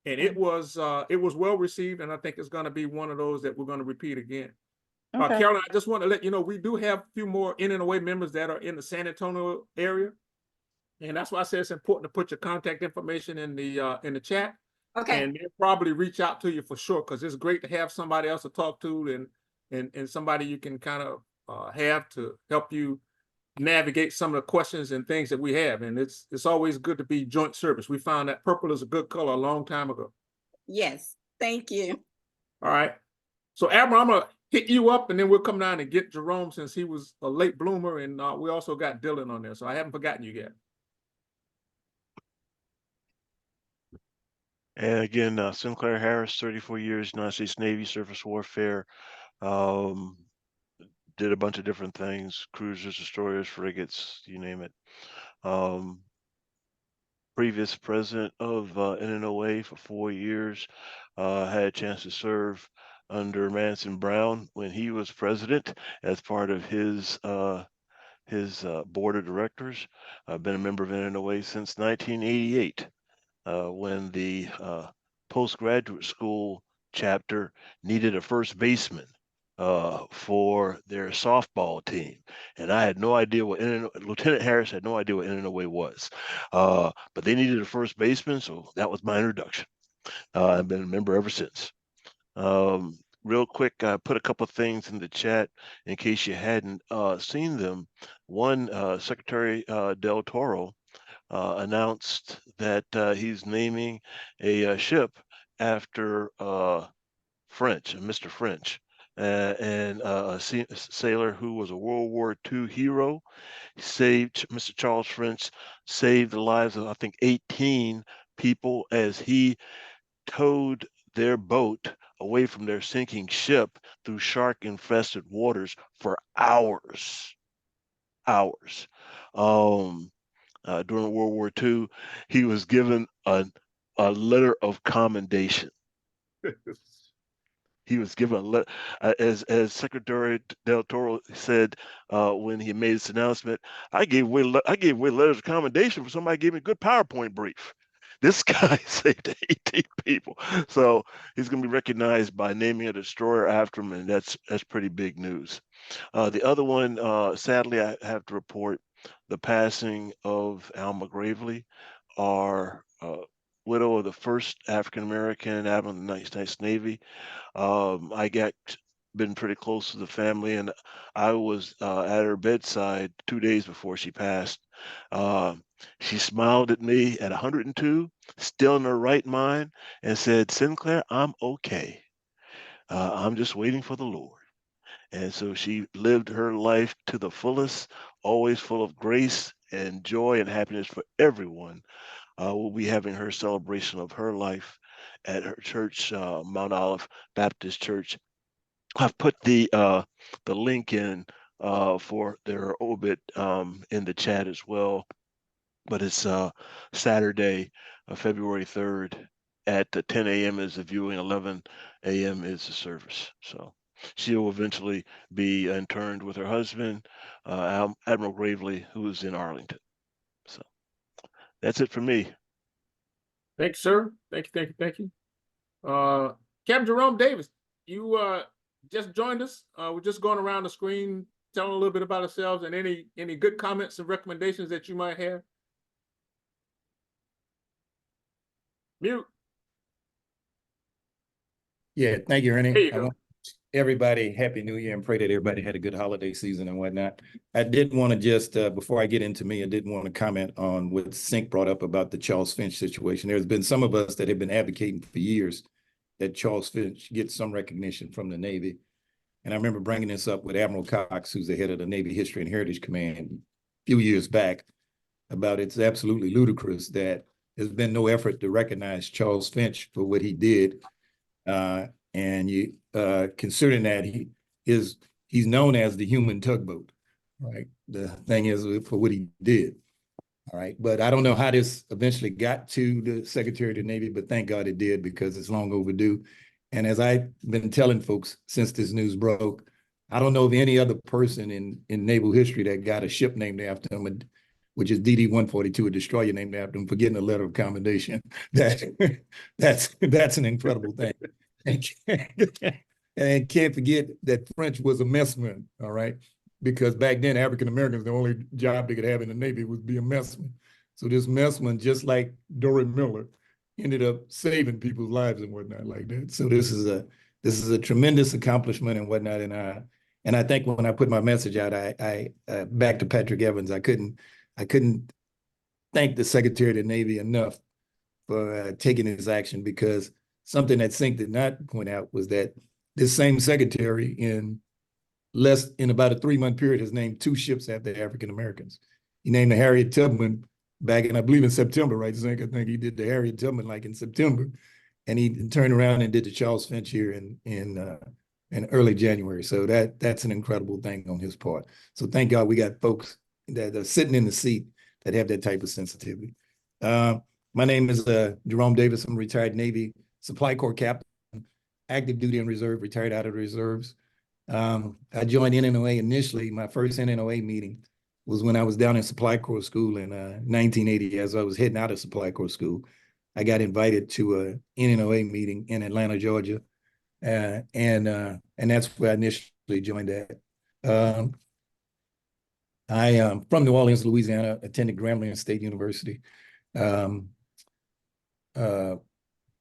and it was well received, and I think it's going to be one of those that we're going to repeat again. Carolyn, I just want to let you know we do have a few more NNOA members that are in the San Antonio area, and that's why I say it's important to put your contact information in the chat. Okay. And they'll probably reach out to you for sure, because it's great to have somebody else to talk to, and somebody you can kind of have to help you navigate some of the questions and things that we have. And it's always good to be joint service. We found that purple is a good color a long time ago. Yes, thank you. All right. So Admiral, I'm gonna hit you up, and then we'll come down and get Jerome, since he was a late bloomer, and we also got Dylan on there. So I haven't forgotten you yet. And again, Sinclair Harris, 34 years, United States Navy, surface warfare. Did a bunch of different things, cruisers, destroyers, frigates, you name it. Previous president of NNOA for 4 years, had a chance to serve under Manson Brown when he was president as part of his board of directors. I've been a member of NNOA since 1988, when the postgraduate school chapter needed a first baseman for their softball team. And I had no idea what Lieutenant Harris had no idea what NNOA was. But they needed a first baseman, so that was my introduction. I've been a member ever since. Real quick, I put a couple of things in the chat in case you hadn't seen them. One, Secretary Del Toro announced that he's naming a ship after French, Mr. French, and a sailor who was a World War II hero. Mr. Charles French saved the lives of, I think, 18 people as he towed their boat away from their sinking ship through shark-infested waters for hours. during World War II. He was given a letter of commendation. He was given a letter, as Secretary Del Toro said when he made this announcement. I gave away letters of commendation for somebody gave me a good PowerPoint brief. This guy saved 18 people, so he's going to be recognized by naming a destroyer after him, and that's pretty big news. The other one, sadly, I have to report the passing of Alma Gravely, our widow of the first African American admiral in the United States Navy. I got been pretty close to the family, and I was at her bedside 2 days before she passed. Uh, she smiled at me at 102, still in her right mind, and said, "Sinclair, I'm okay. I'm just waiting for the Lord." And so she lived her life to the fullest, always full of grace and joy and happiness for everyone. We'll be having her celebration of her life at her church, Mount Olive Baptist Church. I've put the link in for their obit in the chat as well. But it's Saturday, February 3rd at 10 a.m. is the viewing, 11 a.m. is the service. So she'll eventually be interned with her husband, Admiral Gravely, who is in Arlington. So that's it for me. Thank you, sir. Thank you, thank you, thank you. Captain Jerome Davis, you just joined us. We're just going around the screen, telling a little bit about ourselves and any good comments and recommendations that you might have. Mute. Yeah, thank you, Ernie. There you I go. want everybody Happy New Year and pray that everybody had a good holiday season and whatnot. I did want to just, before I get into me, I did want to comment on what Sink brought up about the Charles Finch situation. There's been some of us that have been advocating for years that Charles Finch gets some recognition from the Navy. And I remember bringing this up with Admiral Cox, who's the head of the Navy History and Heritage Command, a few years back, about it's absolutely ludicrous that there's been no effort to recognize Charles Finch for what he did. And you considering that he's known as the human tugboat, right? The thing is for what he did. All right. But I don't know how this eventually got to the Secretary of the Navy, but thank God it did because it's long overdue. And as I've been telling folks since this news broke, I don't know of any other person in naval history that got a ship named after him, which is DD-142, a destroyer named after him, for getting a letter of commendation. That's an incredible thing. And can't forget that French was a messman, all right? Because back then, African Americans, the only job they could have in the Navy was be a messman. So this messman, just like Dory Miller, ended up saving people's lives and whatnot like that. So this is a tremendous accomplishment and whatnot. And I think when I put my message out, I back to Patrick Evans, I couldn't thank the Secretary of the Navy enough for taking this action, because something that Sink did not point out was that this same secretary in about a 3-month period has named 2 ships after African Americans. He named the Harriet Tubman back in, I believe, in September, right, Sink? I think he did the Harriet Tubman like in September, and he turned around and did the Charles Finch here in early January. So that's an incredible thing on his part. So thank God we got folks that are sitting in the seat that have that type of sensitivity. My name is Jerome Davis. I'm a retired Navy Supply Corps captain, active duty and reserve, retired out of the reserves. I joined NNOA initially. My first NNOA meeting was when I was down in Supply Corps school in 1980. As I was heading out of Supply Corps school, I got invited to a NNOA meeting in Atlanta, Georgia, and that's where I initially joined that. I am from New Orleans, Louisiana, attended Grambling State University.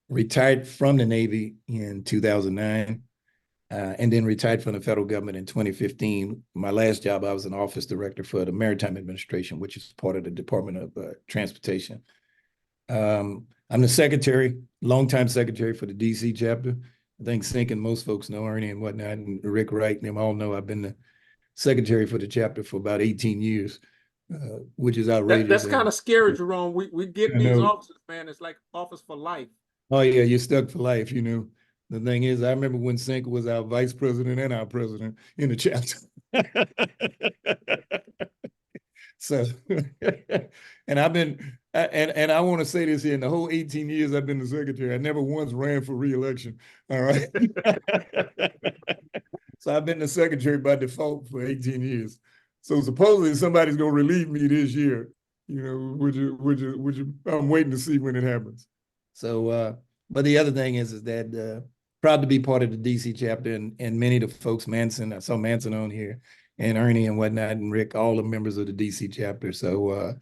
Retired from the Navy in 2009, and then retired from the federal government in 2015. My last job, I was an office director for the Maritime Administration, which is part of the Department of Transportation. I'm the secretary, longtime secretary for the DC chapter. I think Sink and most folks know Ernie and whatnot, and Rick Wright, and them all know I've been the secretary for the chapter for about 18 years, which is outrageous. That's kind of scary, Jerome. We get these offices, man. It's like office for life. Oh yeah, you're stuck for life, you know. The thing is, I remember when Sink was our vice president and our president in the chapter. So, and I've been, and I want to say this here, in the whole 18 years I've been the secretary, I never once ran for reelection. All right. So I've been the secretary by default for 18 years. So supposedly somebody's going to relieve me this year. You know, I'm waiting to see when it happens. So, but the other thing is that proud to be part of the DC chapter, and many of the folks, Manson, I saw Manson on here, and Ernie and whatnot, and Rick, all the members of the DC chapter. So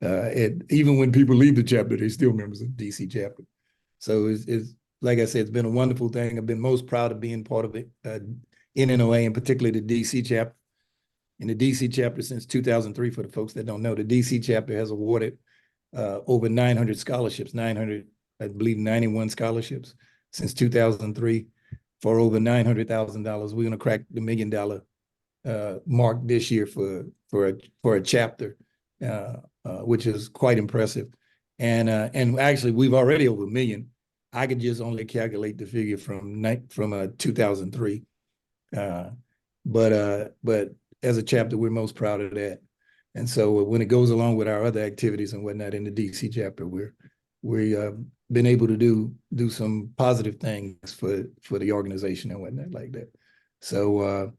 even when people leave the chapter, they're still members of the DC chapter. So it's like I said, it's been a wonderful thing. I've been most proud of being part of it, NNOA, and particularly the DC chapter. In the DC chapter since 2003, for the folks that don't know, the DC chapter has awarded over 900 scholarships, 900, I believe 91 scholarships since 2003 for over $900,000. We're going to crack the $1 million mark this year for a chapter, which is quite impressive. And actually, we've already over $1 million. I could just only calculate the figure from 2003. But as a chapter, we're most proud of that. And so when it goes along with our other activities and whatnot in the DC chapter, we've been able to do some positive things for the organization and whatnot like that. So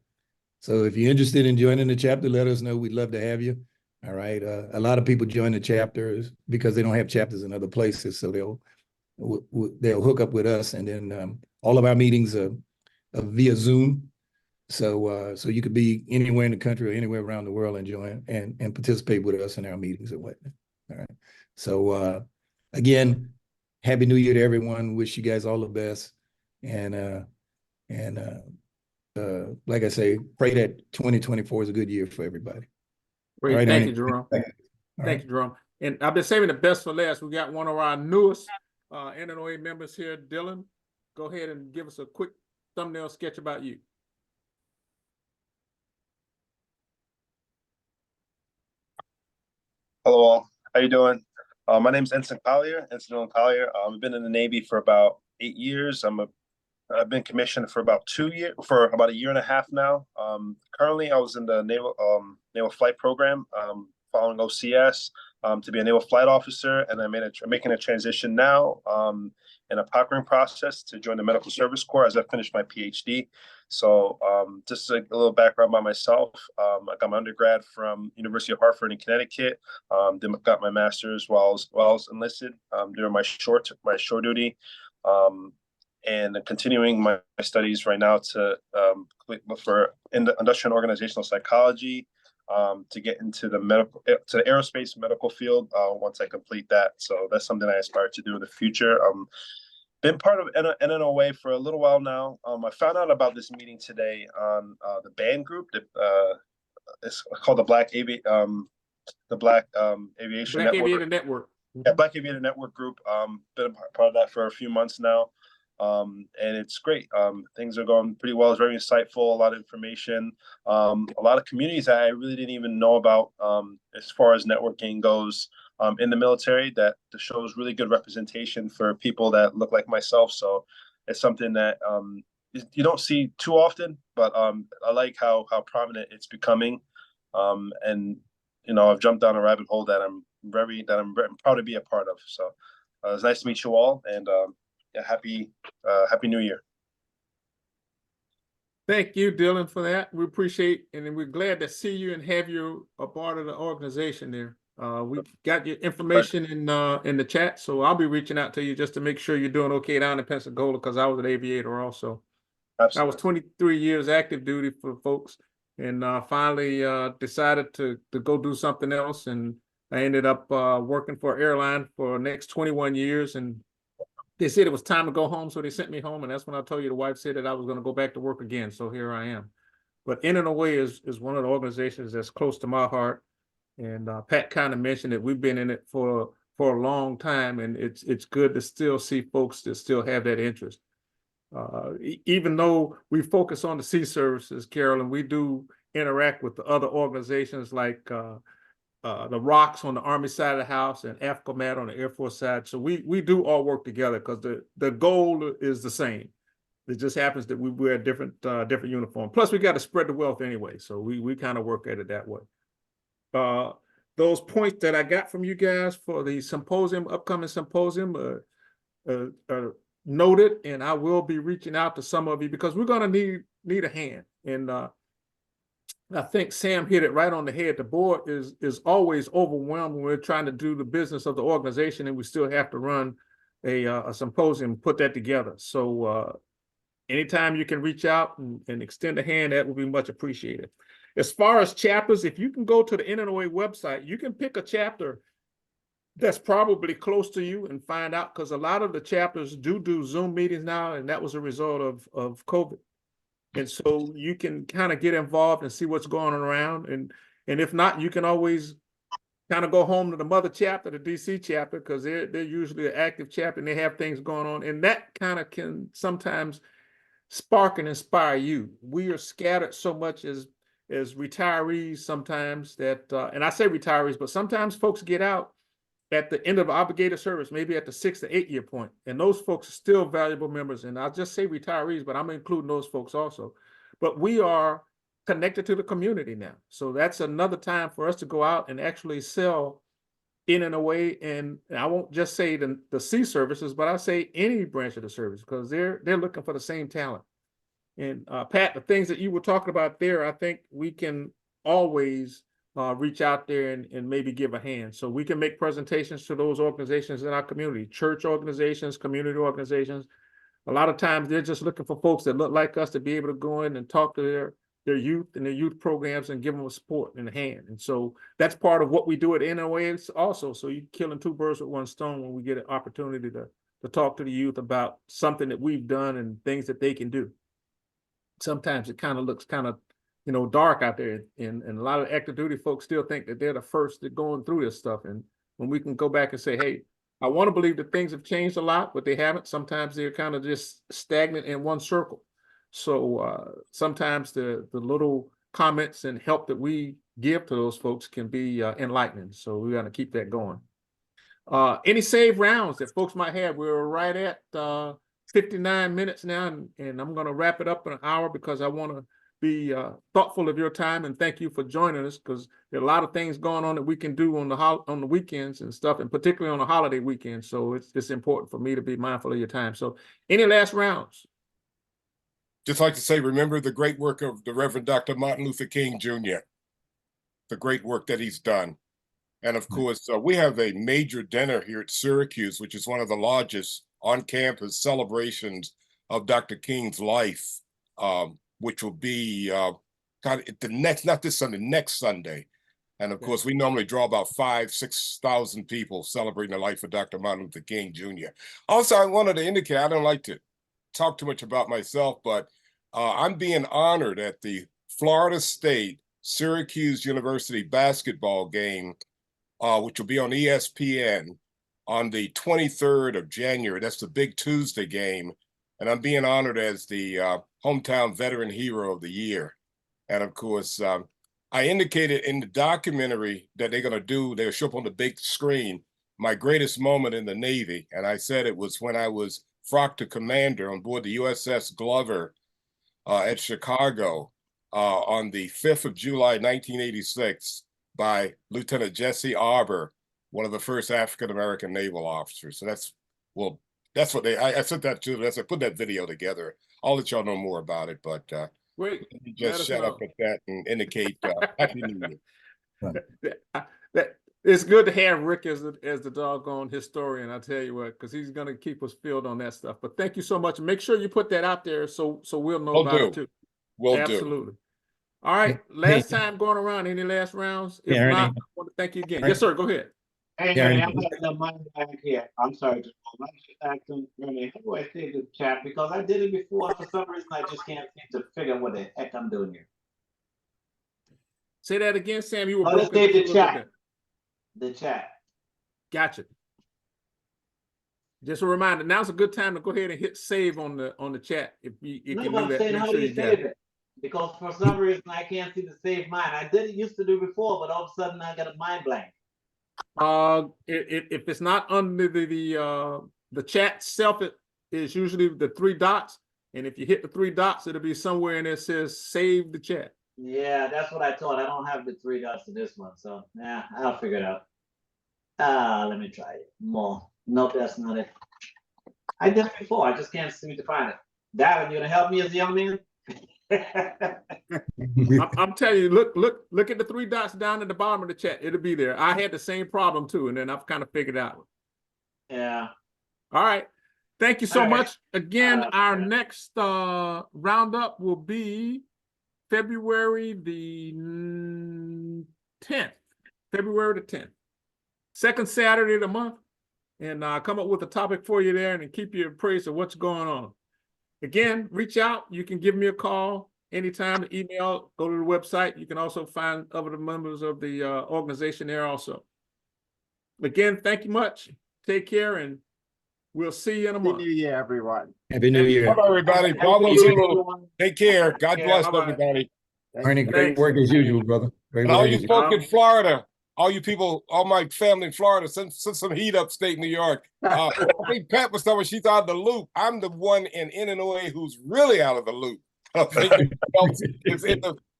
if you're interested in joining the chapter, let us know. We'd love to have you. All right. A lot of people join the chapters because they don't have chapters in other places, so they'll hook up with us, and then all of our meetings are via Zoom. So you could be anywhere in the country or anywhere around the world and join and participate with us in our meetings and whatnot. All right. So again, Happy New Year to everyone. Wish you guys all the best. And like I say, pray that 2024 is a good year for everybody. Great. Right, Thank Ernie? you, Jerome. All Thank you, Jerome. And I've been saving the best for last. We got one of our newest NNOA members here, Dylan. Go ahead and give us a quick thumbnail sketch about you. Hello all, how you doing? My name's Ensign Collier, Ensign Collier. I've been in the Navy for about 8 years. I've been commissioned for about 2 years, for about a year and a half now. Currently, I was in the Naval Flight Program, following OCS, to be a Naval Flight Officer, and I'm making a transition now in a proctoring process to join the Medical Service Corps as I finish my PhD. So just a little background by myself. I got my undergrad from University of Hartford in Connecticut. Then got my master's while I was enlisted during my shore duty. And continuing my studies right now to for industrial and organizational psychology, to get into the aerospace medical field once I complete that. So that's something I aspire to do in the future. Been part of NNOA for a little while now. I found out about this meeting today on the band group. It's called the Black Aviation Black Network. Aviator Network. Yeah, Black Aviator Network group. Been a part of that for a few months now. And it's great. Things are going pretty well. It's very insightful, a lot of information, a lot of communities that I really didn't even know about as far as networking goes in the military, that shows really good representation for people that look like myself. So it's something that you don't see too often, but I like how prominent it's becoming. And, I've jumped down a rabbit hole that I'm very proud to be a part of. So it's nice to meet you all, and yeah, happy New Year. Thank you, Dylan, for that. We appreciate, and we're glad to see you and have you a part of the organization there. We got your information in the chat, so I'll be reaching out to you just to make sure you're doing okay down in Pensacola, because I was an aviator also. Absolutely. I was 23 years active duty for folks, and finally decided to go do something else, and I ended up working for an airline for the next 21 years, and they said it was time to go home, so they sent me home, and that's when I told you the wife said that I was going to go back to work again, so here I am. But NNOA is one of the organizations that's close to my heart, and Pat kind of mentioned that we've been in it for a long time, and it's good to still see folks that still have that interest. Even though we focus on the sea services, Carolyn, we do interact with the other organizations like the ROCs on the Army side of the house and AFCOMAT on the Air Force side. So we do all work together because the goal is the same. It just happens that we wear different uniform. Plus, we got to spread the wealth anyway. So we kind of work at it that way. those points that I got from you guys for the symposium, upcoming symposium, noted, and I will be reaching out to some of you because we're going to need a hand. And I think Sam hit it right on the head. The board is always overwhelmed when we're trying to do the business of the organization, and we still have to run a symposium, put that together. So anytime you can reach out and extend a hand, that would be much appreciated. As far as chapters, if you can go to the NNOA website, you can pick a chapter that's probably close to you and find out, because a lot of the chapters do Zoom meetings now, and that was a result of COVID. And so you can kind of get involved and see what's going on around. And if not, you can always kind of go home to the mother chapter, the DC chapter, because they're usually an active chapter and they have things going on. And that kind of can sometimes spark and inspire you. We are scattered so much as retirees sometimes that, and I say retirees, but sometimes folks get out at the end of obligated service, maybe at the 6 to 8 year point. And those folks are still valuable members. And I'll just say retirees, but I'm including those folks also. But we are connected to the community now. So that's another time for us to go out and actually sell in a way. And I won't just say the C services, but I say any branch of the service, because they're looking for the same talent. And Pat, the things that you were talking about there, I think we can always reach out there and maybe give a hand. So we can make presentations to those organizations in our community, church organizations, community organizations. A lot of times they're just looking for folks that look like us to be able to go in and talk to their youth and their youth programs and give them a support and a hand. And so that's part of what we do at NOA also. So you're killing two birds with one stone when we get an opportunity to talk to the youth about something that we've done and things that they can do. Sometimes it kind of looks kind of, dark out there, and a lot of active duty folks still think that they're the first to going through this stuff. And when we can go back and say, hey, I want to believe that things have changed a lot, but they haven't. Sometimes they're kind of just stagnant in one circle. So sometimes the little comments and help that we give to those folks can be enlightening. So we got to keep that going. Any save rounds that folks might have? We're right at 59 minutes now, and I'm going to wrap it up in an hour because I want to be thoughtful of your time, and thank you for joining us, because there are a lot of things going on that we can do on the weekends and stuff, and particularly on the holiday weekend. So it's important for me to be mindful of your time. So any last rounds? Just like to say, remember the great work of the Reverend Dr. Martin Luther King Jr., the great work that he's done. And of course, we have a major dinner here at Syracuse, which is one of the largest on-campus celebrations of Dr. King's life, which will be kind of the next, not this Sunday, next Sunday. And of course, we normally draw about 5,000 to 6,000 people celebrating the life of Dr. Martin Luther King Jr. Also, I wanted to indicate, I don't like to talk too much about myself, but I'm being honored at the Florida State Syracuse University basketball game, which will be on ESPN on the 23rd of January. That's the big Tuesday game. And I'm being honored as the hometown veteran hero of the year. And of course, I indicated in the documentary that they'll show up on the big screen, my greatest moment in the Navy. And I said it was when I was Proctor Commander on board the USS Glover at Chicago on the 5th of July, 1986, by Lieutenant Jesse Arbor, one of the first African-American naval officers. So that's what I sent that to them. I put that video together. I'll let y'all know more about it, but Great. just shut up at that and indicate Happy New Year. It's good to have Rick as the doggone historian, I tell you what, because he's going to keep us filled on that stuff. But thank you so much. Make sure you put that out there so we'll know about it too. Will do. Absolutely. All right. Last time going around. Any last rounds? If not, I want to thank you again. Yes, sir. Go ahead. Hey, Ernie, I'm going to mind back here. I'm sorry. I'm just asking Ernie, how do I say this chat? Because I did it before. For some reason, I just can't seem to figure out what the heck I'm doing here. Say that again, Sam. You were broken. Say the chat. The chat. Gotcha. Just a reminder. Now's a good time to go ahead and hit save on the chat. If you can do that, saying, make how sure do you save it? Because for some reason I can't see the save mine. I did it used to do before, but all of a sudden I got a mind blank. If it's not under the chat itself, it is usually the 3 dots. And if you hit the 3 dots, it'll be somewhere in there that says save the chat. Yeah, that's what I thought. I don't have the three dots to this one, so yeah, I'll figure it out. Let me try it more. Nope, that's not it. I did it before. I just can't seem to find it. Darren, you gonna help me as a young man? I'm telling you, look at the three dots down at the bottom of the chat. It'll be there. I had the same problem too, and then I've kind of figured out. Yeah. All right. Thank you so All right. much. Again, our yeah. next roundup will be February the 10th. February the 10th. Second Saturday of the month. And come up with a topic for you there and keep you appraised of what's going on. Again, reach out. You can give me a call anytime, email, go to the website. You can also find other members of the organization there also. Again, thank you much. Take care, and we'll see you in a Happy month. New Year, everyone. Happy New Year. Bye, everybody. Happy Bravo New Year, Zulu. everyone. Take care. God Yeah, bless bye-bye. everybody. Ernie, great Thanks. work as usual, brother. Great And all work you as usual. folk in Florida, all you people, all my family in Florida, send some heat upstate New York. I think Pat was telling me she's out of the loop. I'm the one in NNOA who's really out of the loop. I think everybody else is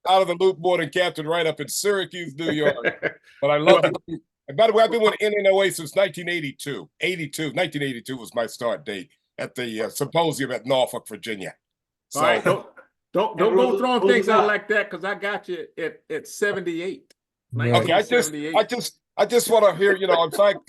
out of the loop more than Captain right up in Syracuse, New York. But I love it. And by the way, I've been with NNOA since 1982. 1982 was my start date at the symposium at Norfolk, Virginia. So All right, don't go Rosa- throwing things out Roosevelt. like that, because I got you at 78. Right. okay, I just want to hear, in fact,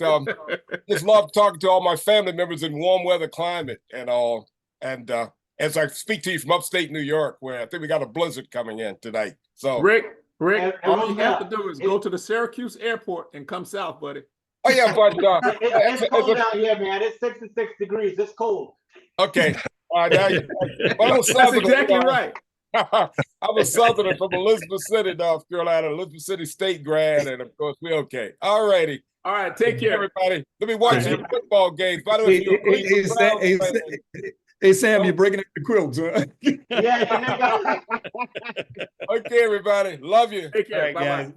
just love talking to all my family members in warm weather climate and all. And as I speak to you from upstate New York, where I think we got a blizzard coming in tonight. So, Rick, And all you have to Roosevelt, do is go to the Syracuse airport and come south, buddy. oh yeah, but it's cold out here, man. It's 66 degrees. It's cold. okay. Now but I'm a That's Southerner, exactly right. I'm a Southerner from Elizabeth City, North Carolina, Elizabeth City State grad, and of course we okay. All righty. All right, take care. Everybody, let me watch All some football games. By the way, if you agree with Browns fans, Hey, Sam, you're breaking up the quilts, huh? Yeah, you know. okay, everybody, love you. Take care. All right, Bye-bye. guys.